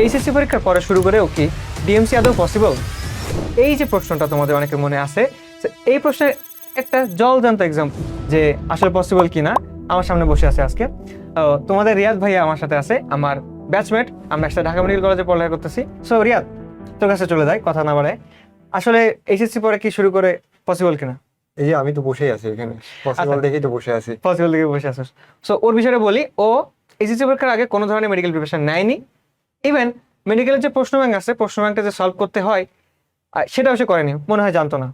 HSC পরীক্ষার পরে শুরু করে কি ডিএমসি আদৌ পসিবল? এই যে প্রশ্নটা তোমাদের অনেকের মনে আছে, এই প্রশ্নের একটা জলজান্ত এক্সাম্পল যে আসলে পসিবল কিনা আমার সামনে বসে আছে আজকে। তোমাদের রিয়াদ ভাইয়া আমার সাথে আছে, আমার ব্যাচমেট, আমরা একসাথে ঢাকা মেডিকেল কলেজে পড়ালেখা করতেছি। সো রিয়াদ, তোর কাছে চলে যায়, কথা না বাড়ায়, আসলে এইচএসসি পরে কি শুরু করে পসিবল কিনা? এই যে আমি তো বসেই আছি এখানে, পসিবল দেখেই তো বসে আছি। পসিবল দেখে বসে আছিস। সো ওর বিষয়ে বলি, ও এইচএসসি পরীক্ষার আগে কোনো ধরনের মেডিকেল প্রিপারেশন নেয়নি। ইভেন মেডিকেলের যে প্রশ্ন ব্যাংক আছে, প্রশ্ন ব্যাংকটা যে সলভ করতে হয় সেটাও সে করেনি, মনে হয় জানতো না।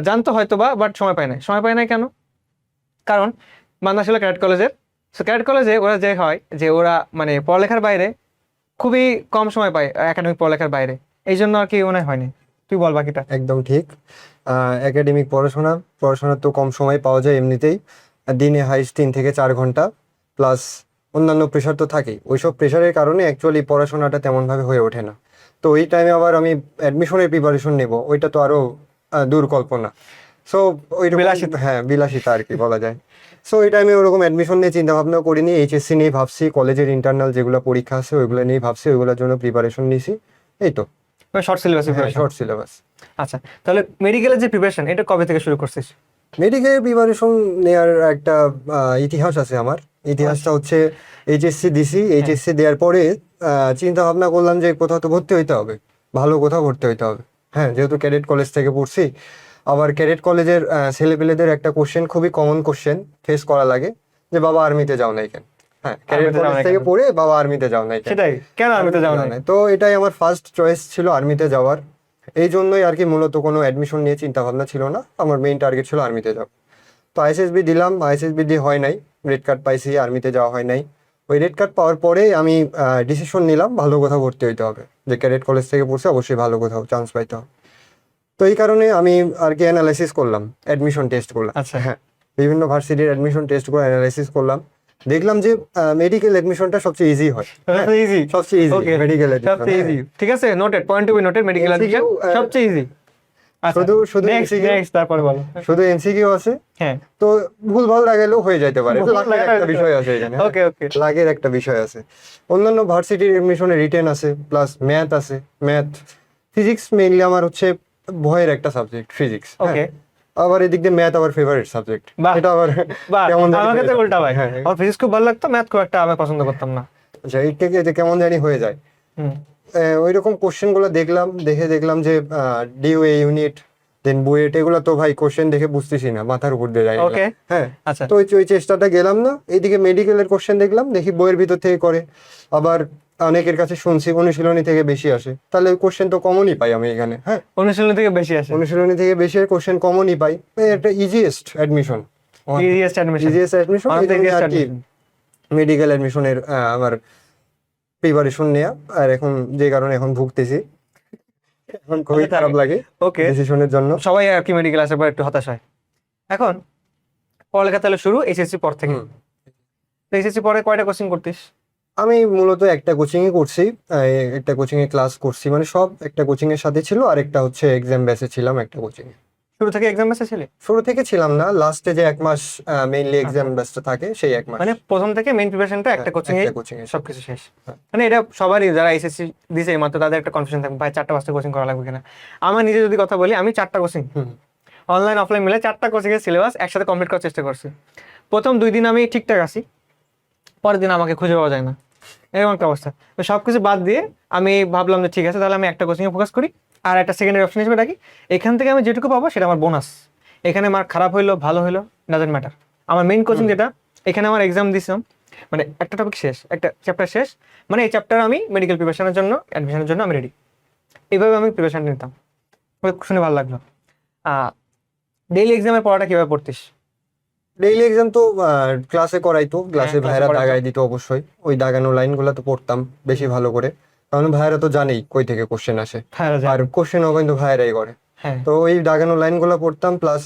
জানতো হয়তো বা, বাট সময় পায় নাই। সময় পায় নাই কেন? কারণ বান্দা ছিল ক্যাডেট কলেজের। সো ক্যাডেট কলেজে ওরা যে হয় যে ওরা মানে পড়ালেখার বাইরে খুবই কম সময় পায়, একাডেমিক পড়ালেখার বাইরে, এই জন্য আর কি মনে হয়নি। তুই বল বাকিটা। একদম ঠিক। একাডেমিক পড়াশোনার তো কম সময় পাওয়া যায় এমনিতেই, দিনে হাইস্ট 3 থেকে 4 ঘন্টা, প্লাস অন্যান্য প্রেশার তো থাকেই। ওইসব প্রেশারের কারণে অ্যাকচুয়ালি পড়াশোনাটা তেমনভাবে হয়ে ওঠে না। তো ওই টাইমে আবার আমি অ্যাডমিশনের প্রিপারেশন নেব, ওইটা তো আরও দূর কল্পনা। সো ওই বিলাসিতা। হ্যাঁ, বিলাসিতা আর কি বলা যায়। সো ওই টাইমে ওরকম অ্যাডমিশন নিয়ে চিন্তা ভাবনা করিনি, এইচএসসি নিয়ে ভাবছি, কলেজের ইন্টারনাল যেগুলো পরীক্ষা আছে ওইগুলো নিয়ে ভাবছি, ওইগুলোর জন্য প্রিপারেশন নিয়েছি। এই তো short syllabus preparation. Short syllabus. আচ্ছা, তাহলে মেডিকেলের যে প্রিপারেশন এটা কবে থেকে শুরু করছিস? মেডিকেল প্রিপারেশন নেওয়ার একটা ইতিহাস আছে আমার। ইতিহাসটা হচ্ছে এইচএসসি দিছি, এইচএসসি দেওয়ার পরে চিন্তা ভাবনা করলাম যে কোথাও তো ভর্তি হইতে হবে, ভালো কোথাও ভর্তি হইতে হবে। হ্যাঁ, যেহেতু ক্যাডেট কলেজ থেকে পড়ছি, আবার ক্যাডেট কলেজের ছেলেপেলেদের একটা কোশ্চেন, খুবই কমন কোশ্চেন ফেস করা লাগে, যে বাবা আর্মিতে যাও নাই কেন? হ্যাঁ, ক্যাডেট আর্মিতে যাও কলেজ নাই থেকে কেন? পড়ে বাবা আর্মিতে যাও নাই কেন? সেটাই, কেন আর্মিতে যাও না? তো এটাই আমার ফার্স্ট চয়েস ছিল, আর্মিতে যাওয়ার। এই জন্যই আর কি, মূলত কোনো অ্যাডমিশন নিয়ে চিন্তা ভাবনা ছিল না, আমার মেইন টার্গেট ছিল আর্মিতে যাওয়া। তো আইএসএসবি দিলাম, আইএসএসবি দিয়ে হয় নাই, রেড কার্ড পাইছি, আর্মিতে যাওয়া হয় নাই। ওই রেড কার্ড পাওয়ার পরে আমি ডিসিশন নিলাম ভালো কোথাও ভর্তি হইতে হবে, যে ক্যাডেট কলেজ থেকে পড়ছে অবশ্যই ভালো কোথাও চান্স পাইতে হবে। তো এই কারণে আমি আর কি অ্যানালাইসিস করলাম, অ্যাডমিশন টেস্ট করলাম। আচ্ছা। হ্যাঁ, বিভিন্ন ভার্সিটির অ্যাডমিশন টেস্ট করে অ্যানালাইসিস করলাম, দেখলাম যে মেডিকেল অ্যাডমিশনটা সবচেয়ে ইজি হয়। ইজি, সবচেয়ে ইজি ওকে, মেডিকেল সবচেয়ে ইজি, ঠিক আছে, noted, point to be noted, medical education সবচেয়ে ইজি। আচ্ছা, শুধু নেক্সট তারপরে বলো। শুধু এমসিকিউ আছে, হ্যাঁ, তো ভুলভাল লাগালেও হয়ে যাইতে পারে, ভুল লাখের লাগালেও একটা হতে বিষয় আছে এখানে। ওকে ওকে। লাগের একটা বিষয় আছে। অন্যান্য ভার্সিটির এডমিশনে রিটেন আছে, প্লাস ম্যাথ আছে, ম্যাথ ফিজিক্স মেইনলি আমার হচ্ছে ভয়ের একটা সাবজেক্ট, ফিজিক্স। ওকে, আবার এদিক দিয়ে ম্যাথ আবার ফেভারিট সাবজেক্ট। বাহ, এটা আবার বাহ, কেমন জানি আমাকে হয়ে তো যায়। উল্টা ভাই, হ্যাঁ, আমার ফিজিক্স খুব ভালো লাগতো, ম্যাথ খুব একটা আমি পছন্দ করতাম না। আচ্ছা, এই থেকে যে কেমন জানি হয়ে যায়। হুম, ওই রকম কোশ্চেন গুলো দেখলাম যে ডিওএ ইউনিট, দেন বুয়েট, এগুলো তো ভাই কোশ্চেন দেখে বুঝতেছি না, মাথার উপর দিয়ে যায় এগুলা। ওকে, হ্যাঁ, আচ্ছা, তো ওই চেষ্টাটা গেলাম না। এইদিকে মেডিকেলের কোশ্চেন দেখলাম, দেখি বইয়ের ভিতর থেকে করে, আবার অনেকের কাছে শুনছি অনুশীলনী থেকে বেশি আসে, তাহলে কোশ্চেন তো কমনই পাই আমি এখানে। হ্যাঁ, অনুশীলনী থেকে বেশি আসে, অনুশীলনী থেকে বেশি কোশ্চেন কমনই পাই, এটা easiest admission, easiest admission, easiest admission. আর কি মেডিকেল অ্যাডমিশনের আমার প্রিপারেশন নেয়া, আর এখন যে কারণে এখন ভুগতেছি, এখন খুবই খারাপ লাগে ওকে। ডিসিশনের জন্য। সবাই আর কি মেডিকেল আসার পর একটু হতাশ হয়। এখন পড়ালেখা তাহলে শুরু এইচএসসি পর থেকে। হুম। তো এইচএসসি পরে কয়টা কোচিং করতিস? আমি মূলত একটা কোচিংয়ে করছি, একটা কোচিংয়ে ক্লাস করছি, মানে সব একটা কোচিং এর সাথে ছিল, আর একটা হচ্ছে এক্সাম বেসে ছিলাম একটা কোচিং এ। শুরু থেকে এক্সাম বেসে ছিলি? শুরু থেকে ছিলাম না, লাস্টে যে 1 মাস মেইনলি এক্সাম বেসটা থাকে, সেই 1 মাস মানে প্রথম থেকে মেইন প্রিপারেশনটা একটা কোচিং এ, একটা কোচিং এ সবকিছু শেষ। হ্যাঁ। মানে এটা সবারই যারা এসএসসি দিছে মাত্র তাদের একটা কনফিউশন থাকবে, ভাই 4টা 5টা কোচিং করা লাগবে কিনা। আমার নিজে যদি কথা বলি, আমি 4টা কোচিং অনলাইন অফলাইন মিলে 4টা কোচিং এর সিলেবাস একসাথে কমপ্লিট করার চেষ্টা করছি। প্রথম 2 দিন আমি ঠিকঠাক আছি, পরের দিন আমাকে খুঁজে পাওয়া যায় না, এরকম একটা অবস্থা। তো সবকিছু বাদ দিয়ে আমি ভাবলাম যে ঠিক আছে, তাহলে আমি একটা কোচিংয়ে ফোকাস করি, আর একটা সেকেন্ডারি অপশন হিসেবে রাখি। এখান থেকে আমি যেটুকু পাবো সেটা আমার বোনাস। এখানে আমার খারাপ হইলো ভালো হইলো ডাজেন্ট ম্যাটার। আমার মেইন কোচিং যেটা, এখানে আমার এক্সাম দিছিলাম, মানে একটা টপিক শেষ, একটা চ্যাপ্টার শেষ, মানে এই চ্যাপ্টার আমি মেডিকেল প্রিপারেশনের জন্য, অ্যাডমিশনের জন্য আমি রেডি। এইভাবে আমি প্রিপারেশন নিতাম। শুনে ভালো লাগলো। ডেইলি এক্সামের পড়াটা কিভাবে পড়তিস? ডেইলি এক্সাম তো ক্লাসে করাইতো, ক্লাসে ক্লাসে ভাইরা করাইতো। দাগাই দিত অবশ্যই, ওই দাগানো লাইনগুলো তো পড়তাম বেশি ভালো করে, কারণ ভাইরা তো জানেই কই থেকে কোশ্চেন আসে, হ্যাঁ আর কোশ্চেনও কিন্তু ভাইরাই করে। হ্যাঁ, তো ওই দাগানো লাইনগুলো পড়তাম, প্লাস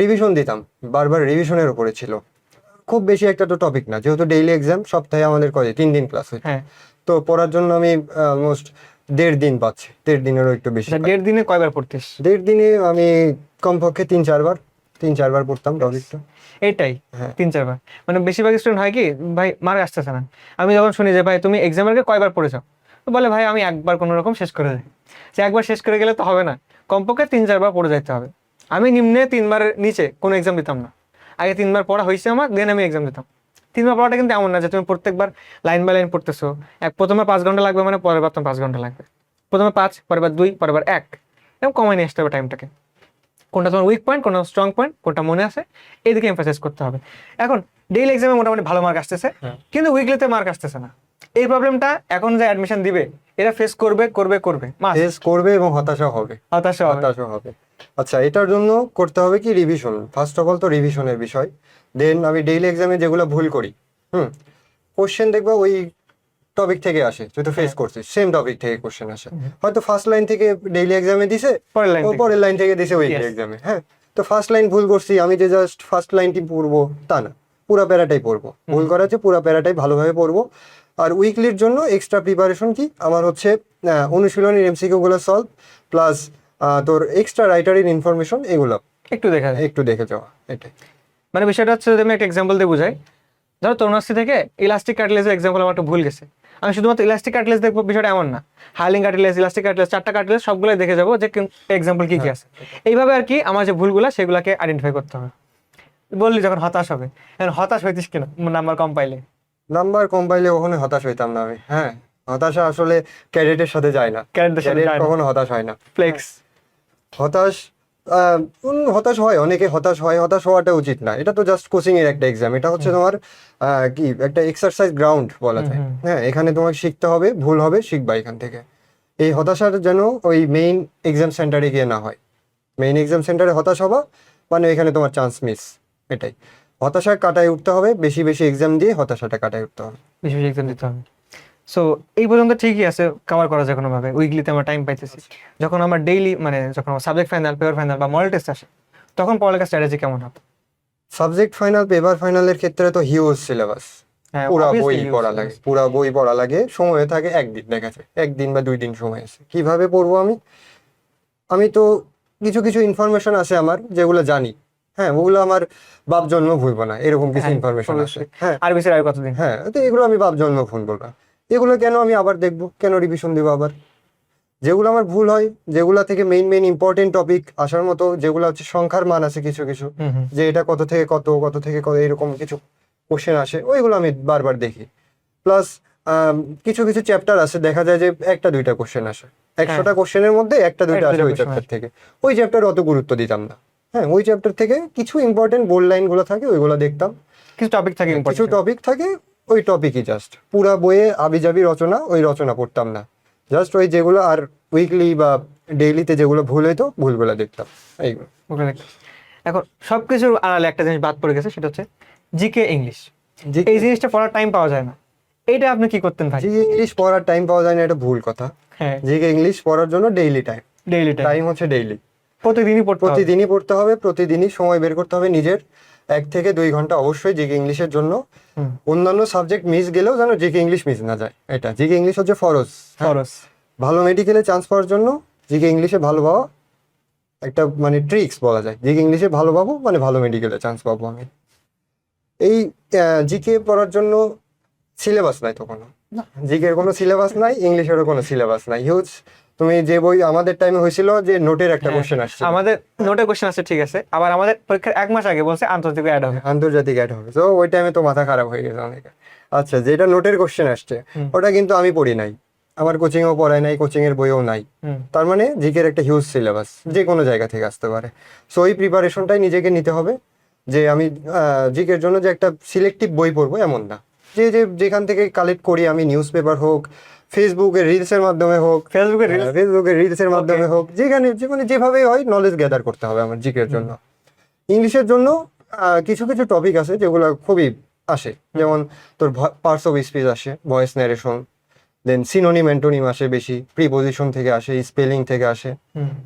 রিভিশন দিতাম, বারবার রিভিশনের উপরে ছিল। খুব বেশি একটা তো টপিক না, যেহেতু ডেইলি এক্সাম, সপ্তাহে আমাদের 3 দিন ক্লাস হয়। হ্যাঁ। তো পড়ার জন্য আমি অলমোস্ট 1.5 দিন পাচ্ছি, 1.5 দিনেরও একটু বেশি। 1.5 দিনে কয়বার পড়তিস? 1.5 দিনে আমি কমপক্ষে 3-4 বার। 3-4 বার পড়তাম টপিকটা। এইটাই হ্যাঁ। 3-4 বার, মানে বেশিরভাগ স্টুডেন্ট হয় কি ভাই মার্ক আসতেছে না, আমি যখন শুনি যে ভাই তুমি এক্সামের আগে কয়বার পড়েছো, তো বলে ভাই আমি একবার কোনো রকম শেষ করে যাই। সে একবার শেষ করে গেলে তো হবে না, কমপক্ষে 3-4 বার পড়ে যাইতে হবে। আমি নিম্নে 3বারের নিচে কোনো এক্সাম দিতাম না, আগে 3বার পড়া হয়েছে আমার, দেন আমি এক্সাম দিতাম। 3বার পড়াটা কিন্তু এমন না যে তুমি প্রত্যেকবার লাইন বাই লাইন পড়তেছো, প্রথমে 5 ঘন্টা লাগবে মানে পরের বার তোমার 5 ঘন্টা লাগবে, প্রথমে 5, পরের বার 2, পরের বার 1, এরকম কমায় নিয়ে আসতে হবে টাইমটাকে। কোনটা তোমার উইক পয়েন্ট, কোনটা স্ট্রং পয়েন্ট, কোনটা মনে আছে, এইদিকে এমফাসাইজ করতে হবে। এখন ডেইলি এক্সামে মোটামুটি ভালো মার্ক আসতেছে, কিন্তু উইকলিতে মার্ক আসতেছে না। এই প্রবলেমটা এখন যে অ্যাডমিশন দিবে এরা ফেস করবে করবে করবে মাস ফেস করবে এবং হতাশা হবে। হতাশা হবে। হতাশা হবে। আচ্ছা, এটার জন্য করতে হবে কি রিভিশন। ফার্স্ট অফ অল তো রিভিশনের বিষয়। দেন আমি ডেইলি এক্সামে যেগুলো ভুল করি, কোশ্চেন দেখবা ওই টপিক থেকে আসে, তুই তো ফেস করছিস, সেম টপিক থেকে কোশ্চেন আসে। হয়তো ফার্স্ট লাইন থেকে ডেইলি এক্সামে দিছে, পরের লাইন পরের লাইন থেকে দিছে উইকলি এক্সামে। হ্যাঁ, তো ফার্স্ট লাইন ভুল করছি, আমি যে জাস্ট ফার্স্ট লাইনটি পড়বো তা না, পুরো প্যারাটাই পড়বো। ভুল করা আছে, পুরো প্যারাটাই ভালোভাবে পড়বো। আর উইকলির জন্য এক্সট্রা প্রিপারেশন কি আমার হচ্ছে, অনুশীলনের এমসিকিউ গুলো সলভ, প্লাস তোর এক্সট্রা রাইটারের ইনফরমেশন, এগুলো একটু দেখা যায়। একটু দেখে যাওয়া, এটাই। মানে বিষয়টা হচ্ছে যদি আমি একটা এক্সাম্পল দিয়ে বুঝাই, ধরো তরুণাশ্রী থেকে ইলাস্টিক কার্টিলেজের এক্সাম্পল আমার একটু ভুল গেছে, আমি শুধুমাত্র ইলাস্টিক কার্টিলেজ দেখবো, বিষয়টা এমন না। হার্লিং কার্টিলেজ, ইলাস্টিক কার্টিলেজ, 4টা কার্টিলেজ সবগুলোই দেখে যাবো যে এক্সাম্পল কি কি আছে। এইভাবে আর কি আমার যে ভুলগুলো সেগুলোকে আইডেন্টিফাই করতে হবে। বললি যখন হতাশ হবে, এখন হতাশ হইতিস কিনা নাম্বার কম পাইলে? নাম্বার কম পাইলে কখনো হতাশ হইতাম না আমি। হ্যাঁ, হতাশা আসলে ক্যাডেটের সাথে যায় না, ক্যাডেটের সাথে যায় না। কখনো হতাশ হয় না। ফ্লেক্স। হতাশ হতাশ হয়, অনেকে হতাশ হয়, হতাশ হওয়াটা উচিত না। এটা তো জাস্ট কোচিং এর একটা এক্সাম, এটা হচ্ছে তোমার কি একটা এক্সারসাইজ গ্রাউন্ড বলা যায়। হ্যাঁ, এখানে তোমাকে শিখতে হবে, ভুল হবে, শিখবা এখান থেকে। এই হতাশার যেন ওই মেইন এক্সাম সেন্টারে গিয়ে না হয়। মেইন এক্সাম সেন্টারে হতাশ হবা মানে এখানে তোমার চান্স মিস। এটাই, হতাশা কাটায় উঠতে হবে, বেশি বেশি এক্সাম দিয়ে হতাশাটা কাটায় উঠতে হবে। বেশি বেশি এক্সাম দিতে হবে। সো এই পর্যন্ত ঠিকই আছে, কভার করা যায় কোনোভাবে। উইকলিতে আমরা টাইম পাইতেছি, যখন আমার ডেইলি মানে যখন আমার সাবজেক্ট ফাইনাল, পেপার ফাইনাল বা মডেল টেস্ট আসে, তখন পড়ালেখার স্ট্র্যাটেজি কেমন হবে? সাবজেক্ট ফাইনাল, পেপার ফাইনালের ক্ষেত্রে তো হিউজ সিলেবাস, হ্যাঁ, পুরা obviously বই huge পড়া লাগে, পুরা বই পড়া লাগে। সময় থাকে একদিন, দেখা যায় 1 দিন বা 2 দিন সময় আছে। কিভাবে পড়বো আমি? আমি তো কিছু কিছু ইনফরমেশন আছে আমার যেগুলো জানি। হ্যাঁ, ওগুলো আমার বাপ জন্ম ভুলবো না, এরকম কিছু হ্যাঁ, ইনফরমেশন আছে। অবশ্যই। হ্যাঁ আর বেশি আর কতদিন? হ্যাঁ, তো এগুলো আমি বাপ জন্ম ভুলবো না। এগুলো কেন আমি আবার দেখবো, কেন রিভিশন দেবো আবার? যেগুলো আমার ভুল হয়, যেগুলো থেকে মেইন মেইন ইম্পর্টেন্ট টপিক আসার মতো, যেগুলো হচ্ছে সংখ্যার মান আছে কিছু কিছু, যে এটা কত থেকে কত, কত থেকে কত, এরকম কিছু কোশ্চেন আসে, ওইগুলো আমি বারবার দেখি। প্লাস কিছু কিছু চ্যাপ্টার আছে, দেখা যায় যে 1টা 2টা কোশ্চেন আসে, 100টা কোশ্চেনের মধ্যে 1টা 2টা আসে ওই চ্যাপ্টার থেকে। ওই চ্যাপ্টার অত গুরুত্ব দিতাম না। হ্যাঁ, ওই চ্যাপ্টার থেকে কিছু ইম্পর্টেন্ট বোল্ড লাইন গুলো থাকে, ওইগুলো দেখতাম। কিছু টপিক থাকে কিছু ইম্পর্টেন্ট। টপিক থাকে, ওই টপিকই জাস্ট পুরা বইয়ে আবিজাবি রচনা, ওই রচনা পড়তাম না। জাস্ট ওই যেগুলো, আর উইকলি বা ডেইলিতে যেগুলো ভুল হইতো ওইগুলো দেখতাম, এইগুলো। এখন সবকিছুর আড়ালে একটা জিনিস বাদ পড়ে গেছে, সেটা হচ্ছে জিকে ইংলিশ। এই জিনিসটা পড়ার টাইম পাওয়া যায় না, এইটা আপনি কি করতেন ভাই? জিকে ইংলিশ পড়ার টাইম পাওয়া যায় না, এটা ভুল কথা। হ্যাঁ, জিকে ইংলিশ পড়ার জন্য daily time, daily time time হচ্ছে ডেইলি, প্রতিদিনই পড়তে হবে। প্রতিদিনই পড়তে হবে, প্রতিদিনই সময় বের করতে হবে নিজের 1 থেকে 2 ঘন্টা অবশ্যই জিকে ইংলিশের জন্য। অন্যান্য সাবজেক্ট মিস গেলেও যেন জিকে ইংলিশ মিস না যায়, এটা জিকে ইংলিশ হচ্ছে ফরজ। খরচ। ভালো মেডিকেলে চান্স পাওয়ার জন্য জিকে ইংলিশে ভালো পাওয়া একটা মানে ট্রিক্স বলা যায়। জিকে ইংলিশে ভালো পাবো মানে ভালো মেডিকেলে চান্স পাবো আমি। এই জিকে পড়ার জন্য সিলেবাস নাই তো কোনো, জিকের কোনো সিলেবাস নাই, ইংলিশেরও কোনো সিলেবাস নাই। হিউজ, তুমি যে বই আমাদের টাইমে হয়েছিল যে নোটের একটা কোশ্চেন আসছে, আমাদের নোটে কোশ্চেন আছে ঠিক আছে, আবার আমাদের পরীক্ষার 1 মাস আগে বলছে আন্তর্জাতিক অ্যাড হবে। আন্তর্জাতিক অ্যাড হবে, তো ওই টাইমে তো মাথা খারাপ হয়ে গেছে অনেকে। আচ্ছা, যেটা নোটের কোশ্চেন আসছে ওটা কিন্তু আমি পড়ি নাই, আমার কোচিংও পড়ায় নাই, কোচিং এর বইও নাই। তার মানে জিকের একটা হিউজ সিলেবাস যে কোনো জায়গা থেকে আসতে পারে। সো ওই প্রিপারেশনটাই নিজেকে নিতে হবে, যে আমি জিকের জন্য যে একটা সিলেক্টিভ বই পড়বো এমন না। যে যেখান থেকে কালেক্ট করি আমি, নিউজ পেপার হোক, ফেসবুকের রিলসের মাধ্যমে হোক, ফেসবুকের রিলসের মাধ্যমে হোক, যেখানে মানে যেভাবে হয় নলেজ গ্যাদার করতে হবে আমার জিকের জন্য। ইংলিশের জন্য কিছু কিছু টপিক আছে যেগুলো খুবই আসে, যেমন তোর পার্টস অফ স্পিচ আসে, ভয়েস ন্যারেশন, দেন সিনোনিম অ্যান্টোনিম আসে বেশি, প্রিপোজিশন থেকে আসে, স্পেলিং থেকে আসে।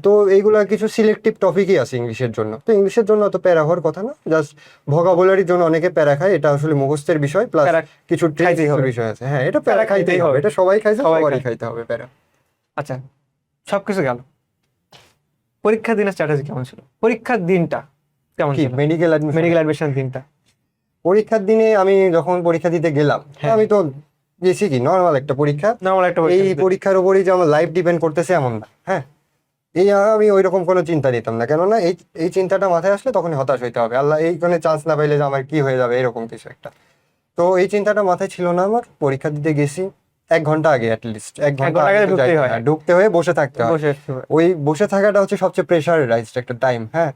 তো এইগুলা কিছু সিলেক্টিভ টপিকই আছে ইংলিশের জন্য। তো ইংলিশের জন্য অত প্যারা হওয়ার কথা না, জাস্ট ভোকাবুলারির জন্য অনেকে প্যারা খায়, এটা আসলে মুখস্থের বিষয়, প্লাস কিছু ট্রিক্সের বিষয় আছে। হ্যাঁ, এটা প্যারা খাইতেই হবে, এটা সবাই খাইছে, সবারই খাইতে হবে প্যারা। আচ্ছা, সবকিছু গেল, পরীক্ষার দিনের স্ট্র্যাটেজি কেমন ছিল? পরীক্ষার দিনটা কেমন কি ছিল মেডিকেল অ্যাডমিশন? মেডিকেল অ্যাডমিশন দিনটা? পরীক্ষার দিনে আমি যখন পরীক্ষা দিতে গেলাম, হ্যাঁ। আমি তো গেছি কি নর্মাল একটা পরীক্ষা, নর্মাল একটা এই পরীক্ষা দিতে। পরীক্ষার উপরই যে আমার লাইফ ডিপেন্ড করতেছে এমন না। হ্যাঁ, আমি ওই রকম কোনো চিন্তা নিতাম না, কেননা এই এই চিন্তাটা মাথায় আসলে তখনই হতাশ হইতে হবে, আল্লাহ এইখানে চান্স না পাইলে যে আমার কি হয়ে যাবে এরকম কিছু একটা। তো এই চিন্তাটা মাথায় ছিল না আমার। পরীক্ষা দিতে গেছি 1 ঘন্টা আগে, অ্যাটলিস্ট 1 ঘন্টা ঘন্টা আগে আগে তো ঢুকতেই হয়। ঢুকতে হয়ে বসে থাকতে হয়। বসে থাকতে হয়। ওই বসে থাকাটা হচ্ছে সবচেয়ে প্রেশারাইজড একটা টাইম। হ্যাঁ,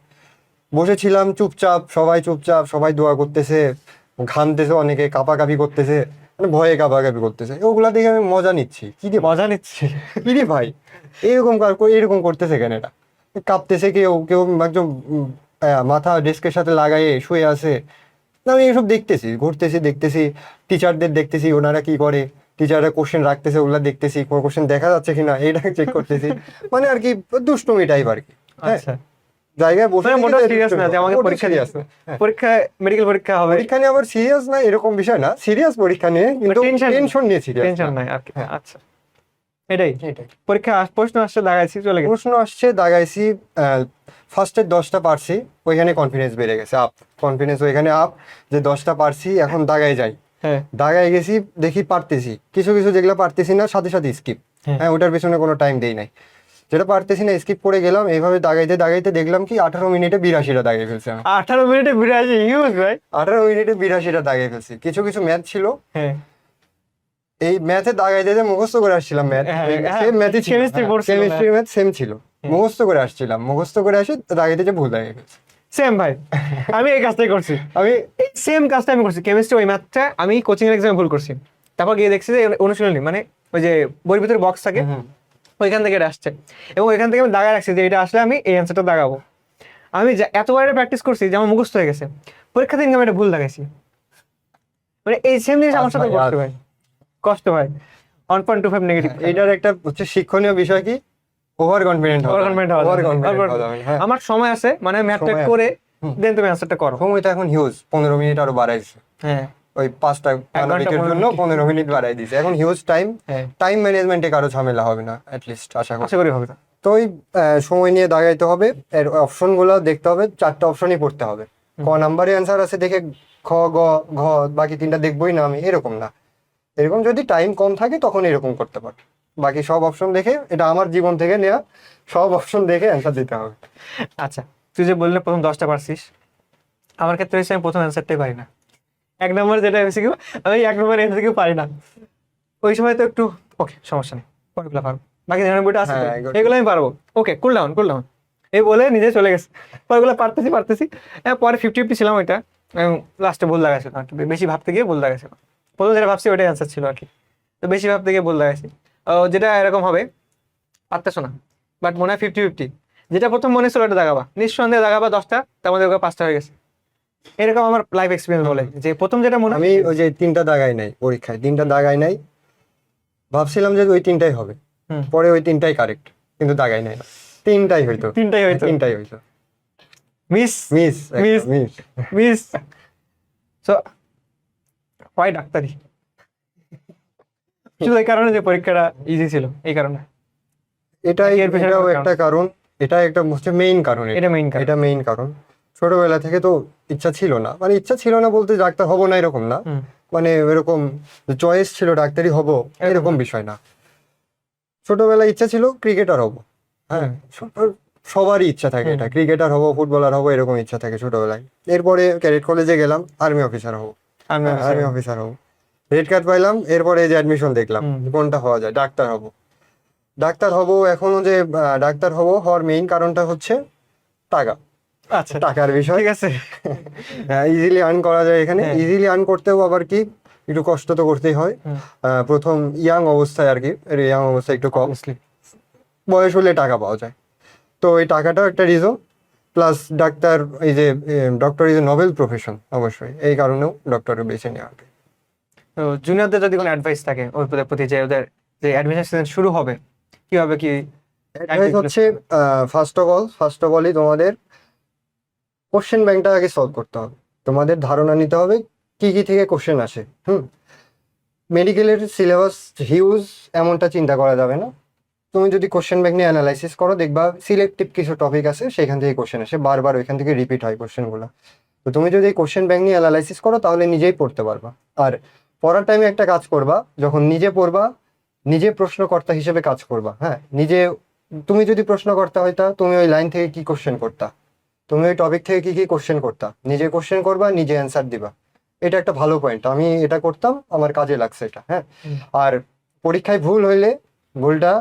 বসেছিলাম চুপচাপ, সবাই চুপচাপ, সবাই দোয়া করতেছে, ঘামতেছে, অনেকে কাঁপাকাঁপি করতেছে, মানে ভয়ে কাঁপাকাঁপি করতেছে। ওগুলা দেখে আমি মজা নিচ্ছি, কি রে মজা নিচ্ছি। কি রে ভাই, এরকম করতেছে কেন এটা, কাঁপতেছে কেউ কেউ, একজন মাথা ডেস্কের সাথে লাগাইয়ে শুয়ে আছে। আমি এইসব দেখতেছি, ঘুরতেছি, দেখতেছি টিচারদের, দেখতেছি ওনারা কি করে, টিচাররা কোশ্চেন রাখতেছে, ওগুলা দেখতেছি, কোনো কোশ্চেন দেখা যাচ্ছে কিনা এটা চেক করতেছি, মানে আর কি দুষ্টুমি টাইপ আর কি। হ্যাঁ, আচ্ছা, জায়গায় বসে মানে মোটা থেকে সিরিয়াস না যে আমাকে মোটেও পরীক্ষা serious দিতে না। হ্যাঁ। পরীক্ষা মেডিকেল পরীক্ষা হবে, পরীক্ষা নিয়ে আবার সিরিয়াস না এরকম বিষয় না, সিরিয়াস পরীক্ষা নিয়ে, কিন্তু টেনশন নিয়ে সিরিয়াস। টেনশন নাই আর কি। আচ্ছা, এটাই এটাই। পরীক্ষা প্রশ্ন আসছে, দাগাইছি, চলে গেছে। প্রশ্ন আসছে, দাগাইছি, ফার্স্টের 10টা পারছি, ওইখানে কনফিডেন্স বেড়ে গেছে, আপ কনফিডেন্স ওইখানে আপ, যে 10টা পারছি, এখন দাগাই যাই। হ্যাঁ, দাগায় গেছি, দেখি পারতেছি, কিছু কিছু যেগুলো পারতেছি না সাথে সাথে স্কিপ। হ্যাঁ। হ্যাঁ, ওটার পেছনে কোনো টাইম দেই নাই, যেটা পারতেছি না স্কিপ করে গেলাম। এইভাবে দাগাইতে দাগাইতে দেখলাম কি 18 মিনিটে 82টা দাগিয়ে ফেলছি আমি। 18 মিনিটে ঘুরে আসি, হিউজ ভাই। 18 মিনিটে 82টা দাগিয়ে ফেলছি। কিছু কিছু ম্যাথ ছিল, হ্যাঁ, এই ম্যাথে দাগাইতে যে মুখস্থ করে আসছিলাম, ম্যাথ হ্যাঁ, হ্যাঁ, সেম ম্যাথই ছিল, chemistry পড়ছিল না। কেমিস্ট্রি ম্যাথ সেম ছিল, মুখস্থ করে আসছিলাম, মুখস্থ করে আসি দাগাইতে যে ভুল দাগিয়ে ফেলছি। সেম ভাই, আমি এই কাজটাই করছি। আমি সেম কাজটা আমি করছি, কেমিস্ট্রি ওই ম্যাথটা আমি কোচিং এর এক্সামে ভুল করছি। তারপর গিয়ে দেখছি যে অনুশীলনী, মানে ওই যে বইয়ের ভিতরে বক্স থাকে, ওইখান থেকে এটা আসছে, এবং ওইখান থেকে আমি দাগা রাখছি যে এটা আসলে আমি এই অ্যান্সারটা দাগাবো। আমি এতবার প্র্যাকটিস করছি যে আমার মুখস্থ হয়ে গেছে, পরীক্ষাতে আমি এটা ভুল লাগাইছি। মানে এই সেম জিনিস আমার সাথে করতে ভাই, কষ্ট ভাই। 1.25 নেগেটিভ। এইটার একটা হচ্ছে শিক্ষণীয় বিষয় কি, ওভার কনফিডেন্ট ওভার কনফিডেন্ট হওয়া যাবে না। হ্যাঁ, আমার সময় আছে, মানে ম্যাথটা সময় আছে। করে দেন তুমি অ্যান্সারটা করো। সময়টা এখন হিউজ, 15 মিনিট আরো বাড়াইছে, হ্যাঁ, ওই 5টা মানবিকের 15 জন্য 15 মিনিট বাড়াই দিছে। এখন হিউজ টাইম, হ্যাঁ, টাইম ম্যানেজমেন্টে কারো ঝামেলা হবে না অ্যাটলিস্ট, আশা করি। আশা করি হবে না। তো ওই সময় নিয়ে দাগাইতে হবে, এর অপশন গুলো দেখতে হবে, 4টা অপশনই পড়তে হবে। ক নাম্বারে অ্যান্সার আছে দেখে খ, গ, ঘ, বাকি 3টা দেখবোই না আমি, এরকম না। এরকম যদি টাইম কম থাকে তখন এরকম করতে পারো, বাকি সব অপশন দেখে, এটা আমার জীবন থেকে নেওয়া, সব অপশন দেখে অ্যান্সার দিতে হবে। আচ্ছা, তুই যে বললে প্রথম 10টা পারছিস, আমার ক্ষেত্রে হচ্ছে আমি প্রথম অ্যান্সারটাই পারি না। 1 নম্বর যেটা এমসিকিউ, আমি 1 নম্বর এমসিকিউ পারি না। ওই সময় তো একটু ওকে, সমস্যা নেই, পরেরগুলো পারবো, বাকি 99টা আছে তো, হ্যাঁ, এগুলো- এগুলো আমি পারবো, ওকে, কুল ডাউন কুল ডাউন, এই বলে নিজে চলে গেছে। পরেরগুলো পারতেছি। পরে 50-50 ছিলাম, ওইটা লাস্টে ভুল লাগাইছিলাম আর কি, বেশি ভাবতে গিয়ে ভুল লাগাইছিলাম। প্রথম যেটা ভাবছি ওইটাই অ্যান্সার ছিল আর কি, তো বেশি ভাবতে গিয়ে ভুল লাগাইছি। যেটা এরকম হবে, পারতেছো না, বাট মনে হয় 50-50, যেটা প্রথম মনে ছিল ওটা দাগাবা, নিঃসন্দেহে দাগাবা 10টা, তার মধ্যে 5টা হয়ে গেছে। এরকম আমার লাইফ এক্সপিরিয়েন্স বলে যে প্রথম যেটা মনে আমি ওই যে 3টা দাগাই নাই পরীক্ষায়, 3টা দাগাই নাই, ভাবছিলাম যে ওই 3টাই হবে, হুম। পরে ওই 3টাই কারেক্ট, কিন্তু দাগাই নাই, 3টাই হইতো, 3টাই হয়তো 3টাই হইতো, miss miss Miss. Miss. Miss. So why ডাক্তারি, শুধু এই কারণে যে পরীক্ষাটা ইজি ছিল, এই কারণে। এর পেছনে এটাও কোনো একটা কারণ, এটা একটা হচ্ছে মেইন কারণ, এটা মেইন কারণ। এটা মেইন কারণ। ছোটবেলা থেকে তো ইচ্ছা ছিল না, মানে ইচ্ছা ছিল না বলতে ডাক্তার হব না এরকম না, হুম। মানে এরকম চয়েস ছিল ডাক্তারি হব এরকম বিষয় না। ছোটবেলায় ইচ্ছা ছিল ক্রিকেটার হব, হ্যাঁ, সবারই ইচ্ছা থাকে এটা, ক্রিকেটার হব, ফুটবলার হব, এরকম ইচ্ছা থাকে ছোটবেলায়। এরপরে ক্যাডেট কলেজে গেলাম, আর্মি অফিসার হব, আর্মি অফিসার হব, রেড কার্ড পাইলাম। এরপরে এই যে অ্যাডমিশন দেখলাম, কোনটা হওয়া যায়, ডাক্তার হব। ডাক্তার হব, এখনো যে ডাক্তার হব, হওয়ার মেইন কারণটা হচ্ছে টাকা, আচ্ছা, টাকার বিষয়। ঠিক আছে। হ্যাঁ, ইজিলি আর্ন করা যায় এখানে, হ্যাঁ। ইজিলি আর্ন করতেও আবার কি একটু কষ্ট তো করতেই হয়। প্রথম ইয়াং অবস্থায় আর কি, ইয়াং অবস্থায় একটু কম, Obviously. বয়স হলে টাকা পাওয়া যায়, তো এই টাকাটাও একটা রিজন। প্লাস ডাক্তার, এই যে doctor is a noble profession, অবশ্যই এই কারণেও ডক্টরের বেছে নেওয়া আর কি। তো জুনিয়রদের যদি কোনো অ্যাডভাইস থাকে ওর প্রতি, যে ওদের যে অ্যাডমিশন সিজন শুরু হবে, কিভাবে কি অ্যাডভাইস হচ্ছে, ফার্স্ট অফ অলই তোমাদের কোশ্চেন ব্যাংকটা আগে সলভ করতে হবে, তোমাদের ধারণা নিতে হবে কি কি থেকে কোশ্চেন আসে। মেডিকেলের সিলেবাস হিউজ, এমনটা চিন্তা করা যাবে না। তুমি যদি কোশ্চেন ব্যাংক নিয়ে অ্যানালাইসিস করো, দেখবা সিলেক্টিভ কিছু টপিক আছে সেখান থেকে কোশ্চেন আসে, বারবার ওইখান থেকে রিপিট হয় কোশ্চেনগুলো। তো তুমি যদি এই কোশ্চেন ব্যাংক নিয়ে অ্যানালাইসিস করো তাহলে নিজেই পড়তে পারবা। আর পড়ার টাইমে একটা কাজ করবা, যখন নিজে পড়বা নিজে প্রশ্নকর্তা হিসেবে কাজ করবা। হ্যাঁ, নিজে তুমি যদি প্রশ্নকর্তা হইতা, তুমি ওই লাইন থেকে কি কোশ্চেন করতা, তুমি ওই টপিক থেকে কি কি কোশ্চেন করতা, নিজে কোশ্চেন করবা, নিজে অ্যান্সার দিবা। এটা একটা ভালো পয়েন্ট, আমি এটা করতাম, আমার কাজে লাগছে এটা। হ্যাঁ, আর পরীক্ষায় ভুল হইলে ভুলটা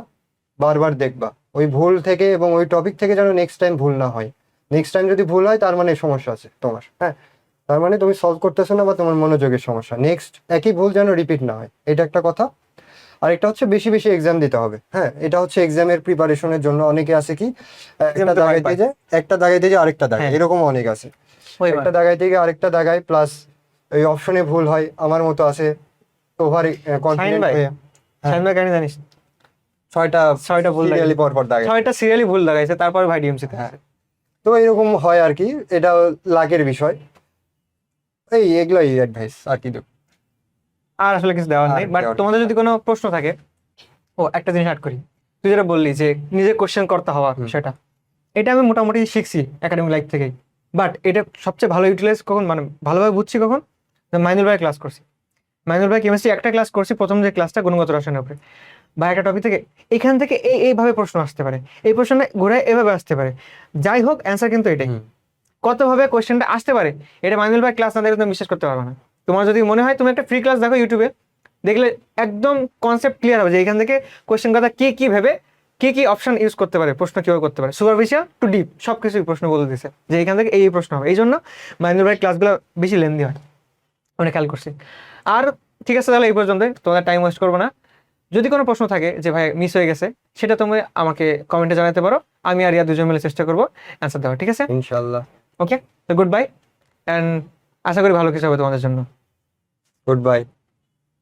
বারবার দেখবা, ওই ভুল থেকে এবং ওই টপিক থেকে যেন নেক্সট টাইম ভুল না হয়। নেক্সট টাইম যদি ভুল হয় তার মানে সমস্যা আছে তোমার। হ্যাঁ, তার মানে তুমি সলভ করতেছো না বা তোমার মনোযোগের সমস্যা। নেক্সট একই ভুল যেন রিপিট না হয়, এটা একটা কথা। আর একটা হচ্ছে বেশি বেশি এক্সাম দিতে হবে। হ্যাঁ, এটা হচ্ছে এক্সামের প্রিপারেশনের জন্য অনেকে আছে কি একটা তো দাগাইতে ভয় যায়, একটা দাগাইতে যায় আরেকটা দাগায়, হ্যাঁ। এরকম অনেক আছে। ওই একটা দাগাইতে গিয়ে আরেকটা দাগায়, প্লাস এই অপশনে ভুল হয়, আমার মতো আছে ওভার কনফিডেন্ট ভাই, হয়ে শাহিন ভাই কেন জানিস ছয়টা ছয়টা ভুল সিরিয়ালি পর পর দাগায়। ছয়টা সিরিয়ালি ভুল লাগাইছে, তারপর ভাই ডিএমসি হ্যাঁ, তো এরকম হয় আর কি, এটা লাকের বিষয়। এই এগুলোই অ্যাডভাইস, আর কি দেব। আর আসলে কিছু দেওয়ার আর নেই। বাট দেওয়ার তোমাদের যদি কোনো প্রশ্ন থাকে, ও একটা জিনিস অ্যাড করি, তুই যেটা বললি যে নিজে কোশ্চেন করতে হওয়া সেটা, এটা আমি মোটামুটি শিখছি একাডেমিক লাইফ থেকেই। বাট এটা সবচেয়ে ভালো ইউটিলাইজ কখন, মানে ভালোভাবে বুঝছি কখন, মাইনুল ভাই ক্লাস করছি। মাইনুল ভাই কেমিস্ট্রি একটা ক্লাস করছি, প্রথম যে ক্লাসটা গুণগত রসায়নের উপরে, বা একটা টপিক থেকে এখান থেকে এইভাবে প্রশ্ন আসতে পারে, এই প্রশ্নটা ঘুরে এভাবে আসতে পারে, যাই হোক অ্যান্সার কিন্তু এটাই। কতভাবে কোশ্চেনটা আসতে পারে এটা মাইনুল ভাই ক্লাস না দেখলে তুমি বিশ্বাস করতে পারবে না। তোমার যদি মনে হয়, তুমি একটা ফ্রি ক্লাস দেখো ইউটিউবে, দেখলে একদম কনসেপ্ট ক্লিয়ার হবে যে এখান থেকে কোশ্চেন কথা কি কি ভেবে কি কি অপশন ইউজ করতে পারে, প্রশ্ন কিভাবে করতে পারে, সুপারফিশিয়াল টু ডিপ সব কিছুই প্রশ্ন বলে দিচ্ছে যে এখান থেকে এই প্রশ্ন হবে। এই জন্য মাইনুল ভাই ক্লাসগুলো বেশি লেন্দি হয়, অনেক খেয়াল করছি। আর ঠিক আছে, তাহলে এই পর্যন্ত, তোমাদের টাইম ওয়েস্ট করবো না। যদি কোনো প্রশ্ন থাকে যে ভাই মিস হয়ে গেছে, সেটা তুমি আমাকে কমেন্টে জানাতে পারো, আমি আর ইয়া দুজন মিলে চেষ্টা করবো অ্যান্সার দেওয়ার, ঠিক আছে? ইনশাল্লাহ। ওকে, তো গুড বাই, অ্যান্ড আশা করি ভালো কিছু হবে তোমাদের জন্য। Good bye.